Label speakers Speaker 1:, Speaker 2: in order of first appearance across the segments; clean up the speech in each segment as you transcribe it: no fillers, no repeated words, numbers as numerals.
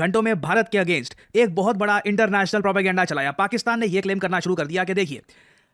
Speaker 1: घंटों में भारत के अगेंस्ट एक बहुत बड़ा इंटरनेशनल प्रोपेगेंडा चलाया। पाकिस्तान ने यह क्लेम करना शुरू कर दिया कि देखिए,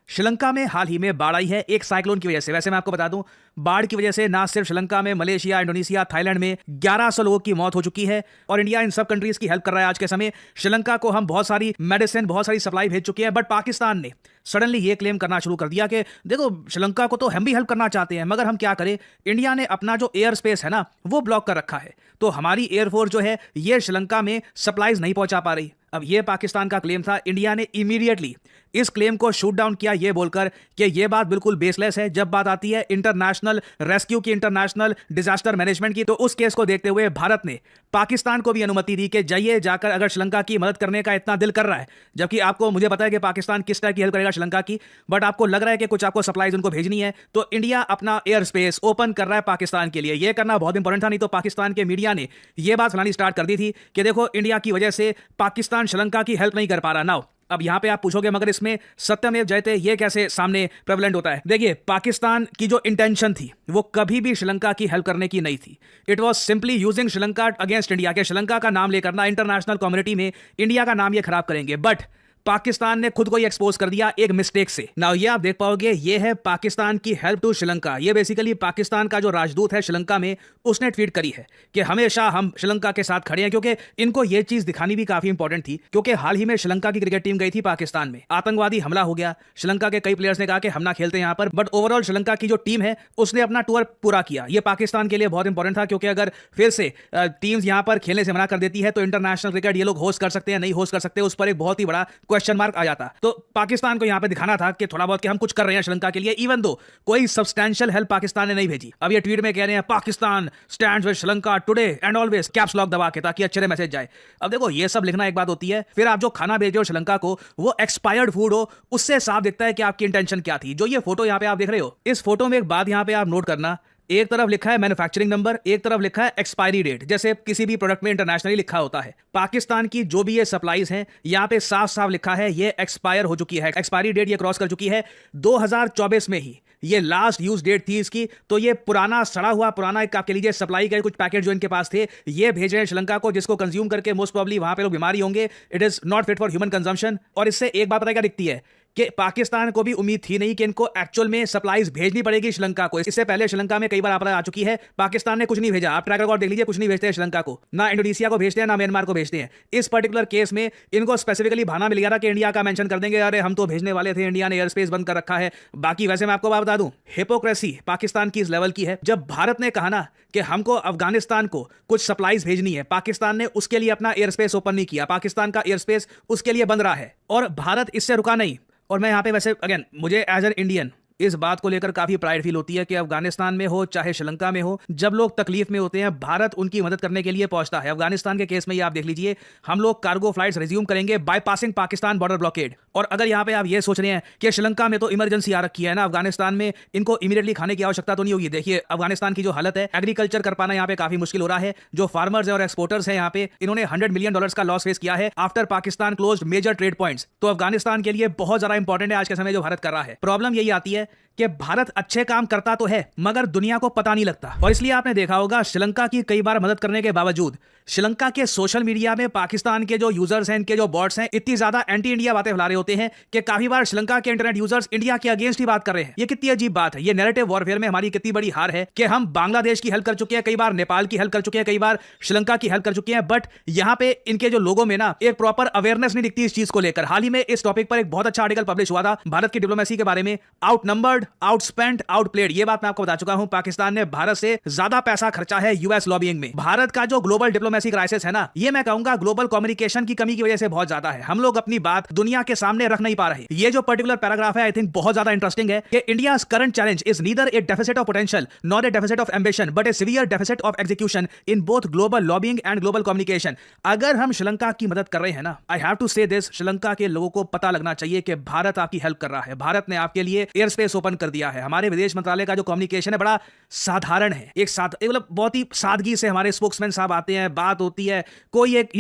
Speaker 1: श्रीलंका में हाल ही में बाढ़ आई है एक साइक्लोन की वजह से। वैसे मैं आपको बता दूं, बाढ़ की वजह से ना सिर्फ श्रीलंका में, मलेशिया, इंडोनेशिया, थाईलैंड में 1100 लोगों की मौत हो चुकी है और इंडिया इन सब कंट्रीज की हेल्प कर रहा है। आज के समय श्रीलंका को हम बहुत सारी मेडिसिन, बहुत सारी सप्लाई भेज चुके हैं, बट पाकिस्तान ने सडनली ये क्लेम करना शुरू कर दिया कि देखो, श्रीलंका को तो हम भी हेल्प करना चाहते हैं, मगर हम क्या करें, इंडिया ने अपना जो एयर स्पेस है ना वो ब्लॉक कर रखा है, तो हमारी एयरफोर्स जो है ये श्रीलंका में सप्लाईज नहीं पहुंचा पा रही। अब ये पाकिस्तान का क्लेम था। इंडिया ने इमीडिएटली इस क्लेम को शूट डाउन किया, ये बोलकर कि ये बात बिल्कुल बेसलेस है। जब बात आती है इंटरनेशनल रेस्क्यू की, इंटरनेशनल डिजास्टर मैनेजमेंट की, तो उस केस को देखते हुए भारत ने पाकिस्तान को भी अनुमति दी कि जाइए जाकर, अगर श्रीलंका की मदद करने का इतना दिल कर रहा है, जबकि आपको, मुझे पता है कि पाकिस्तान किस तरह की हेल्प करेगा श्रीलंका की, बट आपको लग रहा है कि कुछ आपको सप्लाईज उनको भेजनी है, तो इंडिया अपना एयर स्पेस ओपन कर रहा है पाकिस्तान के लिए। यह करना बहुत इंपॉर्टेंट था, नहीं तो पाकिस्तान के मीडिया ने यह बात फैलानी स्टार्ट कर दी थी कि देखो, इंडिया की वजह से पाकिस्तान श्रीलंका की हेल्प नहीं कर पा रहा। नाउ अब यहां पे आप पूछोगे, मगर इसमें सत्यमेव जयते ये कैसे सामने प्रेवलेंट होता है? देखिए, पाकिस्तान की जो इंटेंशन थी वो कभी भी श्रीलंका की हेल्प करने की नहीं थी। It was simply using Sri Lanka against India, के श्रीलंका का नाम लेकर ना इंटरनेशनल कम्युनिटी में इंडिया का नाम ये खराब करेंगे। बट पाकिस्तान ने खुद को ये एक्सपोज कर दिया एक मिस्टेक से। नाउ ये आप देख पाओगे, ये है पाकिस्तान की हेल्प टू श्रीलंका। ये बेसिकली पाकिस्तान का जो राजदूत है श्रीलंका में, उसने ट्वीट करी है कि हमेशा हम श्रीलंका के साथ खड़े हैं, क्योंकि इनको ये चीज दिखानी भी काफी इंपॉर्टेंट थी, क्योंकि हाल ही में श्रीलंका की क्रिकेट टीम गई थी पाकिस्तान में, आतंकवादी हमला हो गया, श्रीलंका के कई प्लेयर्स ने कहा कि हम ना खेलते यहां पर, बट ओवरऑल श्रीलंका की जो टीम है उसने अपना टूर पूरा किया। ये पाकिस्तान के लिए बहुत इंपॉर्टेंट था, क्योंकि अगर फिर से टीम्स यहां पर खेलने से मना कर देती है तो इंटरनेशनल क्रिकेट ये लोग होस्ट कर सकते हैं, नहीं होस्ट कर सकते, उस पर एक बहुत ही बड़ा क्वेश्चन मार्क आ जाता। तो पाकिस्तान को यहां पे दिखाना था कि थोड़ा बहुत कि हम कुछ कर रहे हैं श्रीलंका के लिए, इवन दो कोई सब्सटैंशियल हेल्प पाकिस्तान ने नहीं भेजी। अब ये ट्वीट में कह रहे हैं Pakistan stands with Sri Lanka today and always, caps lock दबा के, ताकि अच्छे मैसेज जाए। अब देखो, ये सब लिखना एक बात होती है, फिर आप जो खाना भेज रहे हो श्रीलंका को वो एक्सपायर्ड फूड हो, उससे साफ दिखता है कि आपकी इंटेंशन क्या थी। जो ये फोटो यहां पे आप देख रहे हो, इस फोटो में एक बात यहां पे आप नोट करना, एक तरफ लिखा है मैन्युफैक्चरिंग नंबर, एक तरफ लिखा है एक्सपायरी डेट, जैसे किसी भी प्रोडक्ट में इंटरनेशनली लिखा होता है। पाकिस्तान की जो भी ये सप्लाईज हैं, यहां पे साफ साफ लिखा है ये एक्सपायर हो चुकी है, एक्सपायरी डेट ये क्रॉस कर चुकी है। 2024 में ही ये लास्ट यूज डेट थी इसकी, तो ये पुराना सड़ा हुआ, पुराना एक आप कह लीजिए सप्लाई का कुछ पैकेट जो इनके पास थे, ये भेज रहे हैं श्रीलंका को, जिसको कंज्यूम करके मोस्ट प्रोबेबली वहां पे लोग बीमारी होंगे। It is not fit for human consumption. और इससे एक बात पता क्या दिखती है कि पाकिस्तान को भी उम्मीद थी नहीं कि इनको एक्चुअल में सप्लाईज भेजनी पड़ेगी श्रीलंका को। इससे पहले श्रीलंका में कई बार आपदा आ चुकी है, पाकिस्तान ने कुछ नहीं भेजा। आप ट्रैक रिकॉर्ड देख लीजिए, कुछ नहीं भेजते हैं श्रीलंका को, ना इंडोनेशिया को भेजते हैं, ना म्यांमार को भेजते हैं। इस पर्टिकुलर केस में इनको स्पेसिफिकली बहाना मिल गया था कि इंडिया का मेंशन कर देंगे, अरे हम तो भेजने वाले थे, इंडिया ने एयर स्पेस बंद कर रखा है। बाकी वैसे मैं आपको बात बता दूं, हिपोक्रेसी पाकिस्तान की इस लेवल की है, जब भारत ने कहा ना कि हमको अफगानिस्तान को कुछ सप्लाईज भेजनी है, पाकिस्तान ने उसके लिए अपना एयर स्पेस ओपन नहीं किया, पाकिस्तान का एयर स्पेस उसके लिए बंद रहा है, और भारत इससे रुका नहीं। और मैं यहाँ पे वैसे अगेन, मुझे एज एन इंडियन इस बात को लेकर काफी प्राइड फील होती है कि अफगानिस्तान में हो चाहे श्रीलंका में हो, जब लोग तकलीफ में होते हैं भारत उनकी मदद करने के लिए पहुंचता है। अफगानिस्तान के केस में ये आप देख लीजिए, हम लोग कार्गो फ्लाइट्स रिज्यूम करेंगे बाईपासिंग पाकिस्तान बॉर्डर ब्लॉकेड। और अगर यहाँ पे आप ये सोच रहे हैं कि श्रीलंका में तो इमरजेंसी आ रखी है ना, अफगानिस्तान में इनको इमीडिएटली खाने की आवश्यकता तो नहीं होगी, देखिए अफगानिस्तान की जो हालत है, एग्रीकल्चर कर पाना यहाँ पे काफी मुश्किल हो रहा है। जो फार्मर्स है और एक्सपोर्टर्स है यहाँ पे, इन्होंने $100 मिलियन का लॉस फेस किया है after Pakistan closed major trade points. तो अफगानिस्तान के लिए बहुत ज्यादा इंपॉर्टेंट है आज के समय जो भारत कर रहा है। प्रॉब्लम यही आती है कि भारत अच्छे काम करता तो है, मगर दुनिया को पता नहीं लगता, और इसलिए आपने देखा होगा श्रीलंका की कई बार मदद करने के बावजूद श्रीलंका के सोशल मीडिया में पाकिस्तान के जो यूजर्स हैं, इनके जो बॉट्स हैं, इतनी ज्यादा एंटी इंडिया बातें फैला रहे होते हैं कि काफी बार श्रीलंका के इंटरनेट यूजर्स इंडिया के अगेंस्ट ही बात कर रहे हैं। ये कितनी अजीब बात है, ये नैरेटिव वॉरफेयर में हमारी कितनी बड़ी हार है कि हम बांग्लादेश की हेल्प कर चुके हैं, कई बार नेपाल की हेल्प कर चुके हैं, कई बार श्रीलंका की हेल्प कर चुके हैं, बट यहाँ पे इनके जो लोगों में ना एक प्रॉपर अवेयरनेस नहीं दिखती इस चीज को लेकर। हाल ही में इस टॉपिक पर एक बहुत अच्छा आर्टिकल पब्लिश हुआ था भारत की डिप्लोमेसी के बारे में, आउटनंबर्ड, आउटस्पेंट, आउटप्लेड। ये बात मैं आपको बता चुका हूं, पाकिस्तान ने भारत से ज्यादा पैसा खर्चा है यूएस लॉबिंग में। भारत का जो ग्लोबल डिप्लोमेसी क्राइसिस है ना, ये मैं कहूंगा ग्लोबल कम्युनिकेशन की कमी की वजह से बहुत ज्यादा है। हम लोग अपनी बात दुनिया के सामने रख नहीं पा रहे। ये जो पर्टिकुलर पैराग्राफ है, आई थिंक बहुत ज्यादा इंटरेस्टिंग है कि India's current challenge is neither A deficit of potential not a deficit of ambition but A severe deficit of execution in both global lobbying and global communication. अगर हम श्रीलंका की मदद कर रहे हैं ना, आई हैव टू से दिस, श्रीलंका के लोगों को पता लगना चाहिए कि भारत आपकी हेल्प कर रहा है, भारत ने आपके लिए एयर स्पेस ओपन कर दिया है। हमारे विदेश मंत्रालय का जो कम्युनिकेशन है बड़ा साधारण है, एक मतलब बहुत ही सादगी से हमारे स्पोक्समैन साहब आते हैं, बात होती है, कोई एक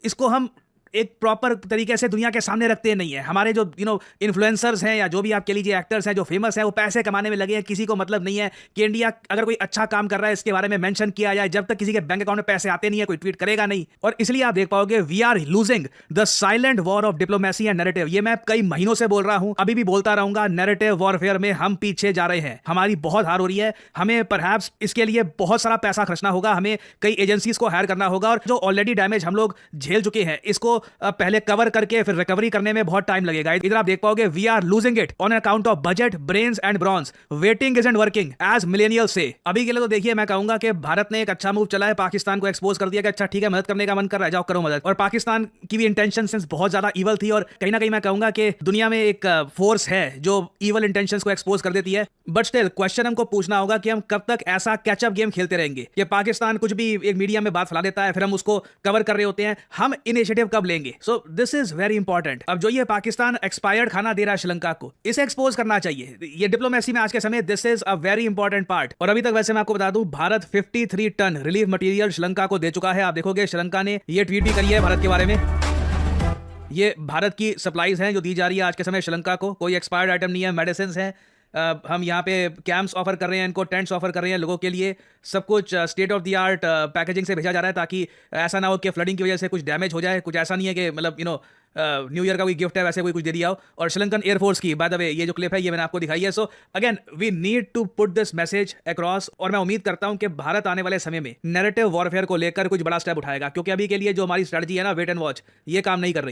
Speaker 1: इसको हम एक प्रॉपर तरीके से दुनिया के सामने रखते नहीं है। हमारे जो इन्फ्लुएंसर्स हैं या जो भी आप कह लीजिए एक्टर्स हैं जो फेमस हैं, वो पैसे कमाने में लगे हैं। किसी को मतलब नहीं है कि इंडिया अगर कोई अच्छा काम कर रहा है इसके बारे में मेंशन किया जाए। जब तक किसी के बैंक अकाउंट में पैसे आते नहीं है कोई ट्वीट करेगा नहीं। और इसलिए आप देख पाओगे we are losing the silent war of diplomacy and narrative. ये मैं कई महीनों से बोल रहा हूं, अभी भी बोलता रहूंगा। नैरेटिव वॉरफेयर में हम पीछे जा रहे हैं, हमारी बहुत हार हो रही है। हमें परहैप्स इसके लिए बहुत सारा पैसा खर्चना होगा, हमें कई एजेंसीज को हायर करना होगा। और जो ऑलरेडी डैमेज हम लोग झेल चुके हैं इसको पहले कवर करके फिर रिकवरी करने में बहुत टाइम लगेगा। इधर आप देख पाओगे we are losing it on account of budget, brains and brawns. Waiting isn't working as millennials say. अभी के लिए तो देखिए मैं कहूंगा कि भारत ने एक अच्छा मूव चला है, पाकिस्तान को एक्सपोज कर दिया कि अच्छा ठीक है मदद करने का मन कर रहा है, जाओ करो मदद। और पाकिस्तान की भी इंटेंशन सिंस बहुत ज्यादा ईवल थी और कहीं ना कहीं मैं कहूंगा कि दुनिया में एक फोर्स है जो ईवल इंटेंशंस को एक्सपोज कर देती है। बट स्टिल क्वेश्चन हमको पूछना होगा कि हम कब तक ऐसा कैचअप गेम खेलते रहेंगे कि पाकिस्तान कुछ भी एक मीडिया में बात फैला देता है फिर हम उसको कवर कर रहे होते हैं। हम इनिशिएटिव कब लेंगे? So this is very important. अब जो ये पाकिस्तान एक्सपायर्ड खाना दे रहा है श्रीलंका को, इसे एक्सपोज करना चाहिए। ये डिप्लोमेसी में आज के समय this is a very important part. और अभी तक वैसे मैं आपको बता दूं Bharat 53 ton relief material Sri Lanka को दे चुका है। आप देखोगे श्रीलंका ने ये ट्वीट भी करी है भारत के बारे में। ये भारत की सप्लाईज हैं जो दी जा रही है आज के समय श्रीलंका को। कोई एक्सपायर्ड आइटम नहीं है, मेडिसिन हैं। हम यहाँ पे कैंप्स ऑफर कर रहे हैं, इनको टेंट्स ऑफर कर रहे हैं लोगों के लिए। सब कुछ state of the art packaging से भेजा जा रहा है ताकि ऐसा ना हो कि फ्लडिंग की वजह से कुछ डैमेज हो जाए। कुछ ऐसा नहीं है कि मतलब न्यू ईयर का कोई गिफ्ट है वैसे कोई कुछ दे दिया हो। और श्रीलंकन एयरफोर्स की बाय द वे ये जो क्लिप है ये मैंने आपको दिखाई है। So again we need to put this message across. और मैं उम्मीद करता हूं कि भारत आने वाले समय में नैरेटिव वॉरफेयर को लेकर कुछ बड़ा स्टेप उठाएगा, क्योंकि अभी के लिए जो हमारी स्ट्रेटजी है ना वेट एंड वॉच, ये काम नहीं कर रही।